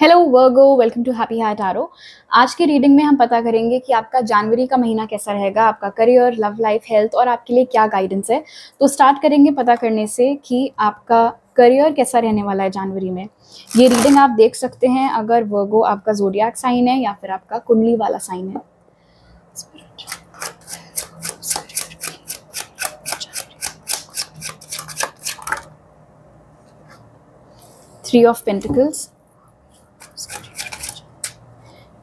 Hello Virgo, welcome to happy heart tarot. आज की reading में हम पता करेंगे कि आपका जनवरी का महीना कैसा रहेगा, आपका करियर, लव लाइफ, हेल्थ और आपके लिए क्या गाइडेंस है। तो स्टार्ट करेंगे पता करने से कि आपका करियर कैसा रहने वाला है जनवरी में। ये रीडिंग आप देख सकते हैं अगर वर्गो आपका ज़ोडिएक साइन है या फिर आपका कुंडली वाला साइन है। 3 of Pentacles,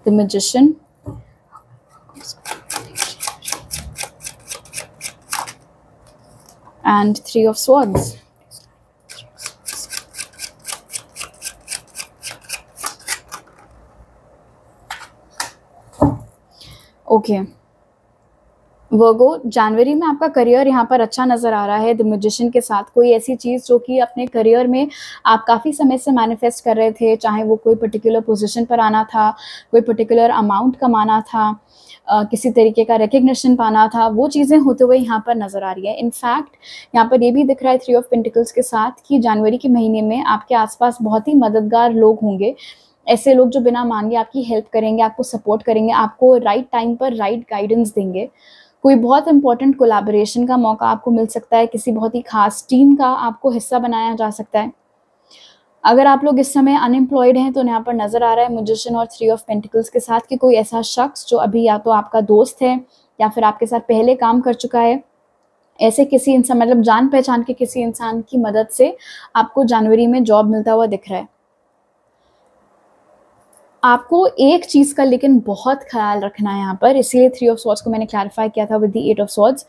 the Magician, and 3 of Swords. Okay वर्गो, जनवरी में आपका करियर यहाँ पर अच्छा नज़र आ रहा है। द मैजिशियन के साथ कोई ऐसी चीज़ जो कि अपने करियर में आप काफ़ी समय से मैनिफेस्ट कर रहे थे, चाहे वो कोई पर्टिकुलर पोजीशन पर आना था, कोई पर्टिकुलर अमाउंट कमाना था, किसी तरीके का रिकग्निशन पाना था, वो चीज़ें होते हुए यहाँ पर नज़र आ रही है। इनफैक्ट यहाँ पर ये भी दिख रहा है 3 ऑफ पेंटिकल्स के साथ कि जनवरी के महीने में आपके आसपास बहुत ही मददगार लोग होंगे। ऐसे लोग जो बिना मांगे आपकी हेल्प करेंगे, आपको सपोर्ट करेंगे, आपको राइट टाइम पर राइट गाइडेंस देंगे। कोई बहुत इंपॉर्टेंट कोलैबोरेशन का मौका आपको मिल सकता है, किसी बहुत ही खास टीम का आपको हिस्सा बनाया जा सकता है। अगर आप लोग इस समय अनएम्प्लॉयड हैं तो यहाँ पर नज़र आ रहा है मैजिशियन और 3 ऑफ पेंटिकल्स के साथ कि कोई ऐसा शख्स जो अभी या तो आपका दोस्त है या फिर आपके साथ पहले काम कर चुका है, ऐसे किसी इंसान मतलब जान पहचान के किसी इंसान की मदद से आपको जनवरी में जॉब मिलता हुआ दिख रहा है। आपको एक चीज़ का लेकिन बहुत ख्याल रखना है यहाँ पर, इसीलिए 3 ऑफ स्वॉर्ड्स को मैंने क्लैरिफाई किया था विद द 8 ऑफ स्वॉर्ड्स।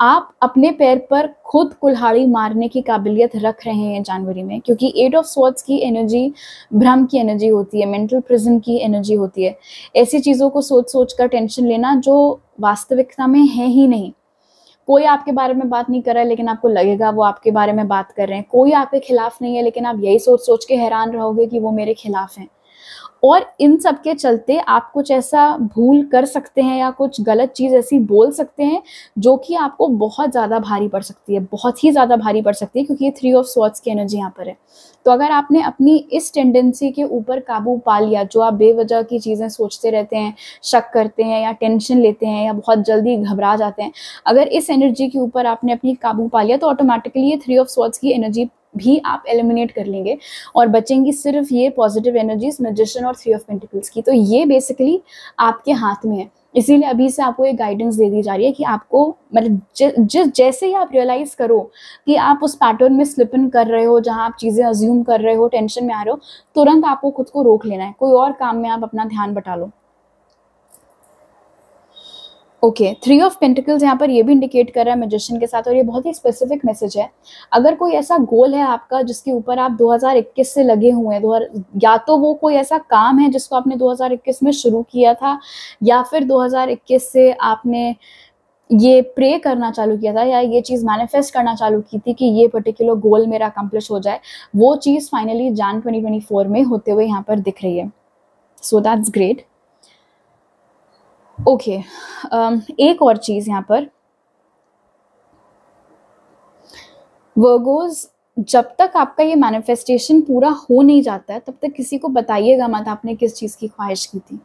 आप अपने पैर पर खुद कुल्हाड़ी मारने की काबिलियत रख रहे हैं जनवरी में, क्योंकि 8 ऑफ स्वॉर्ड्स की एनर्जी भ्रम की एनर्जी होती है, मेंटल प्रिजन की एनर्जी होती है। ऐसी चीज़ों को सोच सोच कर टेंशन लेना जो वास्तविकता में है ही नहीं। कोई आपके बारे में बात नहीं कर रहा है लेकिन आपको लगेगा वो आपके बारे में बात कर रहे हैं। कोई आपके खिलाफ नहीं है लेकिन आप यही सोच सोच के हैरान रहोगे कि वो मेरे खिलाफ हैं। और इन सब के चलते आप कुछ ऐसा भूल कर सकते हैं या कुछ गलत चीज़ ऐसी बोल सकते हैं जो कि आपको बहुत ज़्यादा भारी पड़ सकती है, बहुत ही ज़्यादा भारी पड़ सकती है, क्योंकि ये 3 ऑफ स्वॉर्ड्स की एनर्जी यहाँ पर है। तो अगर आपने अपनी इस टेंडेंसी के ऊपर काबू पा लिया, जो आप बेवजह की चीज़ें सोचते रहते हैं, शक करते हैं या टेंशन लेते हैं या बहुत जल्दी घबरा जाते हैं, अगर इस एनर्जी के ऊपर आपने अपनी काबू पा लिया तो ऑटोमेटिकली ये 3 ऑफ स्वॉर्ड्स की एनर्जी भी आप एलिमिनेट कर लेंगे और बचेंगी सिर्फ ये पॉजिटिव एनर्जीज मैजिशियन और 3 ऑफ पेंटिकल्स की। तो ये बेसिकली आपके हाथ में है, इसीलिए अभी से आपको एक गाइडेंस दे दी जा रही है कि आपको मतलब जैसे ही आप रियलाइज़ करो कि आप उस पैटर्न में स्लिप इन कर रहे हो, जहाँ आप चीज़ें अज्यूम कर रहे हो, टेंशन में आ रहे हो, तुरंत आपको खुद को रोक लेना है, कोई और काम में आप अपना ध्यान बटा लो। ओके 3 ऑफ पेंटिकल्स यहाँ पर ये भी इंडिकेट कर रहा है मैजिशियन के साथ, और ये बहुत ही स्पेसिफिक मैसेज है। अगर कोई ऐसा गोल है आपका जिसके ऊपर आप 2021 से लगे हुए हैं, या तो वो कोई ऐसा काम है जिसको आपने 2021 में शुरू किया था, या फिर 2021 से आपने ये प्रे करना चालू किया था या ये चीज़ मैनिफेस्ट करना चालू की थी कि ये पर्टिकुलर गोल मेरा अकम्प्लिश हो जाए, वो चीज़ फाइनली जन 2024 में होते हुए यहाँ पर दिख रही है। So that's great. ओके एक और चीज़ यहाँ पर, वर्गोज, जब तक आपका ये मैनिफेस्टेशन पूरा हो नहीं जाता है तब तक किसी को बताइएगा मत आपने किस चीज़ की ख्वाहिश की थी,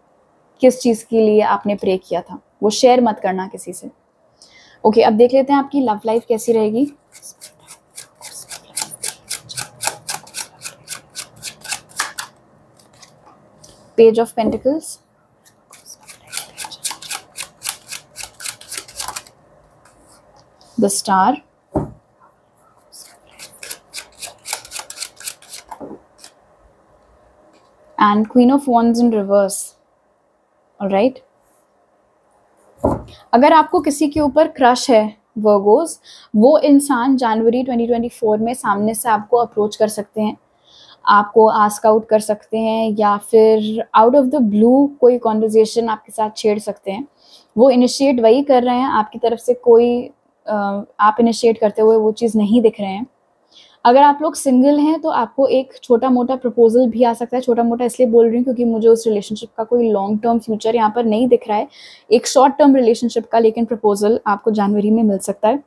किस चीज़ के लिए आपने प्रे किया था, वो शेयर मत करना किसी से। ओके अब देख लेते हैं आपकी लव लाइफ कैसी रहेगी। Page of pentacles, the star, and Queen of Wands in reverse. Alright? अगर आपको किसी के ऊपर क्रश है वर्गोस, वो इंसान जनवरी 2024 में सामने से आपको अप्रोच कर सकते हैं, आपको आस्क आउट कर सकते हैं, या फिर आउट ऑफ द ब्लू कोई कॉन्वर्जेशन आपके साथ छेड़ सकते हैं। वो इनिशिएट वही कर रहे हैं, आपकी तरफ से कोई आप इनिशिएट करते हुए वो चीज़ नहीं दिख रहे हैं। अगर आप लोग सिंगल हैं तो आपको एक छोटा मोटा प्रपोजल भी आ सकता है। छोटा मोटा इसलिए बोल रही हूँ क्योंकि मुझे उस रिलेशनशिप का कोई लॉन्ग टर्म फ्यूचर यहाँ पर नहीं दिख रहा है, एक शॉर्ट टर्म रिलेशनशिप का लेकिन प्रपोजल आपको जनवरी में मिल सकता है।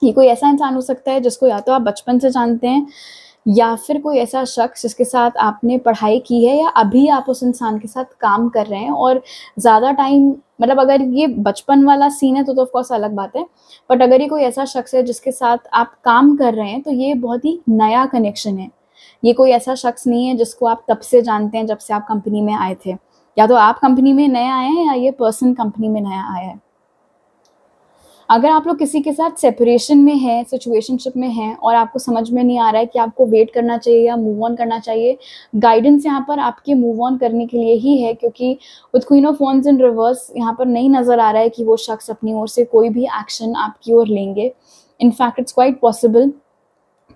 ये कोई ऐसा इंसान हो सकता है जिसको या तो आप बचपन से जानते हैं या फिर कोई ऐसा शख्स जिसके साथ आपने पढ़ाई की है या अभी आप उस इंसान के साथ काम कर रहे हैं और ज़्यादा टाइम, मतलब अगर ये बचपन वाला सीन है तो ऑफ कोर्स अलग बात है, बट अगर ये कोई ऐसा शख्स है जिसके साथ आप काम कर रहे हैं तो ये बहुत ही नया कनेक्शन है। ये कोई ऐसा शख्स नहीं है जिसको आप तब से जानते हैं जब से आप कंपनी में आए थे, या तो आप कंपनी में नए आए हैं या ये पर्सन कंपनी में नया आया है। अगर आप लोग किसी के साथ सेपरेशन में हैं, सिचुएशनशिप में हैं और आपको समझ में नहीं आ रहा है कि आपको वेट करना चाहिए या मूव ऑन करना चाहिए, गाइडेंस यहाँ पर आपके मूव ऑन करने के लिए ही है, क्योंकि with queen of wands in reverse यहाँ पर नहीं नज़र आ रहा है कि वो शख्स अपनी ओर से कोई भी एक्शन आपकी ओर लेंगे। इनफैक्ट इट्स क्वाइट पॉसिबल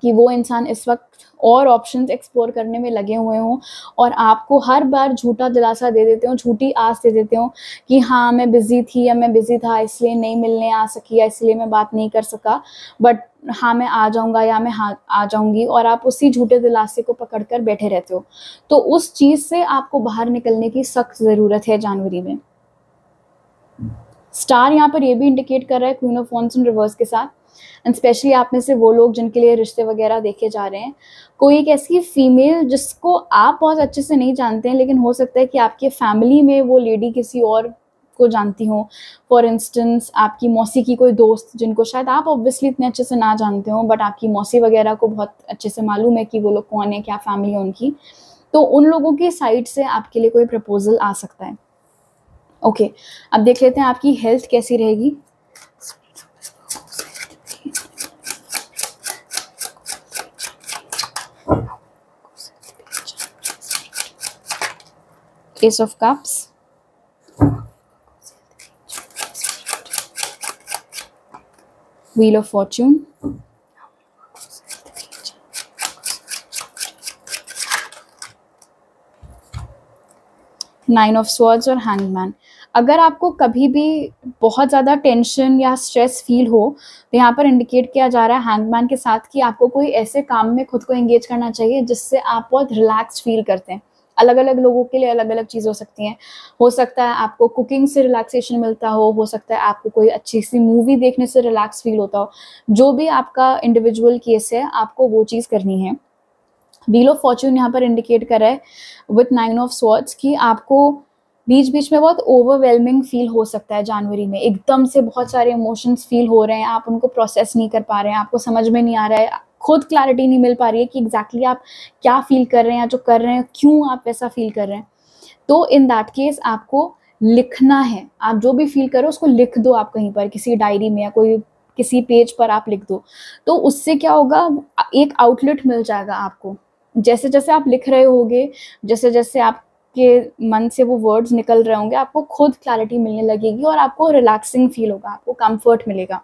कि वो इंसान इस वक्त और ऑप्शंस एक्सप्लोर करने में लगे हुए हों और आपको हर बार झूठा दिलासा दे देते हो, झूठी आस दे देते हो कि हाँ मैं बिज़ी थी या मैं बिज़ी था इसलिए नहीं मिलने आ सकी या इसलिए मैं बात नहीं कर सका, बट हाँ मैं आ जाऊँगा या मैं हाँ आ जाऊँगी, और आप उसी झूठे दिलासे को पकड़ कर बैठे रहते हो। तो उस चीज़ से आपको बाहर निकलने की सख्त ज़रूरत है जनवरी में। स्टार यहाँ पर ये भी इंडिकेट कर रहा है queen of wands in reverse के साथ, एंड स्पेशली आप में से वो लोग जिनके लिए रिश्ते वगैरह देखे जा रहे हैं, कोई एक ऐसी फीमेल जिसको आप बहुत अच्छे से नहीं जानते हैं, लेकिन हो सकता है कि आपके फैमिली में वो लेडी किसी और को जानती हो। फॉर इंस्टेंस आपकी मौसी की कोई दोस्त जिनको शायद आप ऑब्वियसली इतने अच्छे से ना जानते हो, बट आपकी मौसी वगैरह को बहुत अच्छे से मालूम है कि वो लोग कौन है, क्या फैमिली है उनकी, तो उन लोगों की साइड से आपके लिए कोई प्रपोजल आ सकता है। ओके, अब देख लेते हैं आपकी हेल्थ कैसी रहेगी। Ace of Cups, Wheel of Fortune, Nine of Swords और Hangman। अगर आपको कभी भी बहुत ज़्यादा टेंशन या स्ट्रेस फील हो तो यहाँ पर इंडिकेट किया जा रहा है हैंगमैन के साथ कि आपको कोई ऐसे काम में खुद को एंगेज करना चाहिए जिससे आप बहुत रिलैक्स फील करते हैं। अलग अलग लोगों के लिए अलग अलग चीज़ हो सकती हैं। हो सकता है आपको कुकिंग से रिलैक्सेशन मिलता हो सकता है आपको कोई अच्छी सी मूवी देखने से रिलैक्स फील होता हो। जो भी आपका इंडिविजुअल केस है आपको वो चीज़ करनी है। व्हील ऑफ फॉर्च्यून यहाँ पर इंडिकेट कर रहा है विथ 9 ऑफ स्वॉर्ड्स कि आपको बीच बीच में बहुत ओवरवेलमिंग फील हो सकता है जनवरी में। एकदम से बहुत सारे इमोशंस फील हो रहे हैं, आप उनको प्रोसेस नहीं कर पा रहे हैं, आपको समझ में नहीं आ रहा है, खुद क्लैरिटी नहीं मिल पा रही है कि एग्जैक्टली आप क्या फील कर रहे हैं या जो कर रहे हैं क्यों आप वैसा फील कर रहे हैं। तो इन दैट केस आपको लिखना है। आप जो भी फील करो उसको लिख दो, आप कहीं पर किसी डायरी में या कोई किसी पेज पर आप लिख दो। तो उससे क्या होगा, एक आउटलेट मिल जाएगा आपको। जैसे जैसे आप लिख रहे होगे, जैसे जैसे आपके मन से वो वर्ड्स निकल रहे होंगे, आपको खुद क्लैरिटी मिलने लगेगी और आपको रिलैक्सिंग फील होगा, आपको कंफर्ट मिलेगा।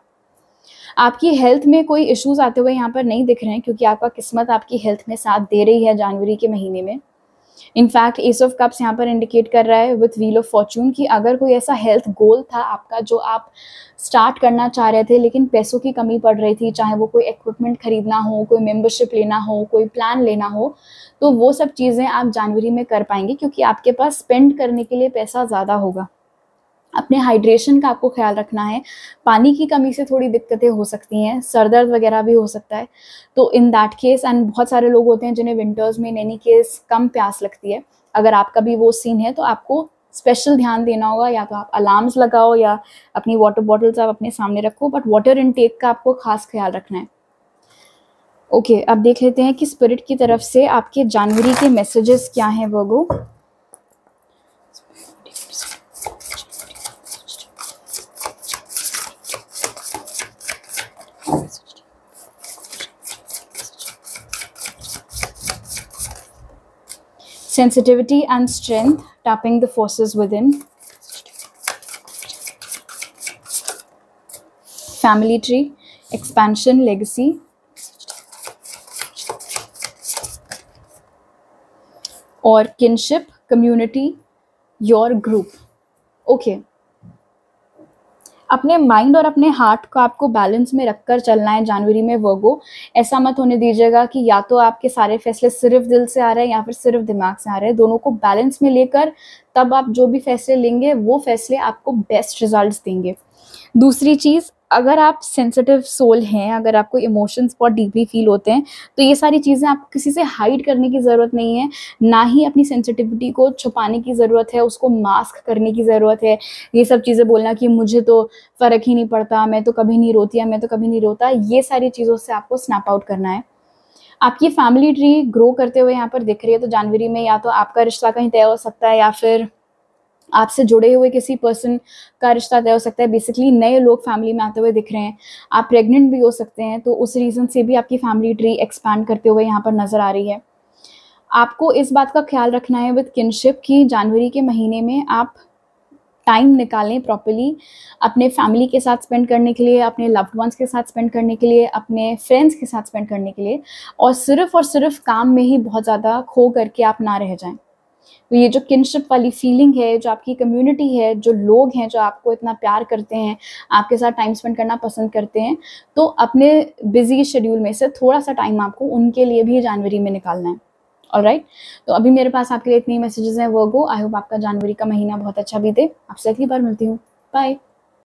आपकी हेल्थ में कोई इश्यूज आते हुए यहाँ पर नहीं दिख रहे हैं, क्योंकि आपका किस्मत आपकी हेल्थ में साथ दे रही है जनवरी के महीने में। इनफैक्ट एस ऑफ कप्स यहाँ पर इंडिकेट कर रहा है विथ व्हील ऑफ फॉर्च्यून कि अगर कोई ऐसा हेल्थ गोल था आपका जो आप स्टार्ट करना चाह रहे थे लेकिन पैसों की कमी पड़ रही थी, चाहे वो कोई इक्विपमेंट खरीदना हो, कोई मेंबरशिप लेना हो, कोई प्लान लेना हो, तो वो सब चीज़ें आप जनवरी में कर पाएंगे क्योंकि आपके पास स्पेंड करने के लिए पैसा ज़्यादा होगा। अपने हाइड्रेशन का आपको ख्याल रखना है। पानी की कमी से थोड़ी दिक्कतें हो सकती हैं, सर दर्द वगैरह भी हो सकता है। तो इन दैट केस, एंड बहुत सारे लोग होते हैं जिन्हें विंटर्स में इन एनी केस कम प्यास लगती है। अगर आपका भी वो सीन है तो आपको स्पेशल ध्यान देना होगा, या तो आप अलार्म्स लगाओ या अपनी वाटर बॉटल्स आप अपने सामने रखो, बट वाटर इनटेक का आपको खास ख्याल रखना है। ओके, अब देख लेते हैं कि स्पिरिट की तरफ से आपके जनवरी के मैसेजेस क्या हैं वर्गो। Sensitivity and strength, tapping the forces within. Family tree, expansion, legacy. और kinship, community, your group. Okay. अपने माइंड और अपने हार्ट को आपको बैलेंस में रखकर चलना है जनवरी में वर्गो। ऐसा मत होने दीजिएगा कि या तो आपके सारे फैसले सिर्फ दिल से आ रहे हैं या फिर सिर्फ दिमाग से आ रहे हैं। दोनों को बैलेंस में लेकर तब आप जो भी फैसले लेंगे वो फैसले आपको बेस्ट रिजल्ट्स देंगे। दूसरी चीज़, अगर आप सेंसिटिव सोल हैं, अगर आपको इमोशंस बहुत डीपली फ़ील होते हैं, तो ये सारी चीज़ें आपको किसी से हाइड करने की ज़रूरत नहीं है, ना ही अपनी सेंसिटिविटी को छुपाने की ज़रूरत है, उसको मास्क करने की ज़रूरत है। ये सब चीज़ें बोलना कि मुझे तो फ़र्क ही नहीं पड़ता, मैं तो कभी नहीं रोती या मैं तो कभी नहीं रोता, ये सारी चीज़ों से आपको स्नैप आउट करना है। आपकी फैमिली ट्री ग्रो करते हुए यहाँ पर दिख रही है, तो जनवरी में या तो आपका रिश्ता कहीं तय हो सकता है या फिर आपसे जुड़े हुए किसी पर्सन का रिश्ता तय हो सकता है। बेसिकली नए लोग फैमिली में आते हुए दिख रहे हैं। आप प्रेग्नेंट भी हो सकते हैं, तो उस रीज़न से भी आपकी फैमिली ट्री एक्सपैंड करते हुए यहाँ पर नज़र आ रही है। आपको इस बात का ख़्याल रखना है विद किनशिप कि जनवरी के महीने में आप टाइम निकालें प्रॉपर्ली अपने फैमिली के साथ स्पेंड करने के लिए, अपने लव्ड वन्स के साथ स्पेंड करने के लिए, अपने फ्रेंड्स के साथ स्पेंड करने के लिए, और सिर्फ़ काम में ही बहुत ज़्यादा खो करके आप ना रह जाएँ। तो ये जो किनशिप वाली फीलिंग है, जो आपकी कम्युनिटी है, जो लोग हैं जो आपको इतना प्यार करते हैं, आपके साथ टाइम स्पेंड करना पसंद करते हैं, तो अपने बिज़ी शेड्यूल में से थोड़ा-सा टाइम आपको उनके लिए भी जनवरी में निकालना है। ऑलराइट? तो अभी मेरे पास आपके लिए इतनी मैसेजेस हैं वर्गो। आई होप आपका जनवरी का महीना बहुत अच्छा बीते। आपसे अगली बार मिलती हूँ। बाय।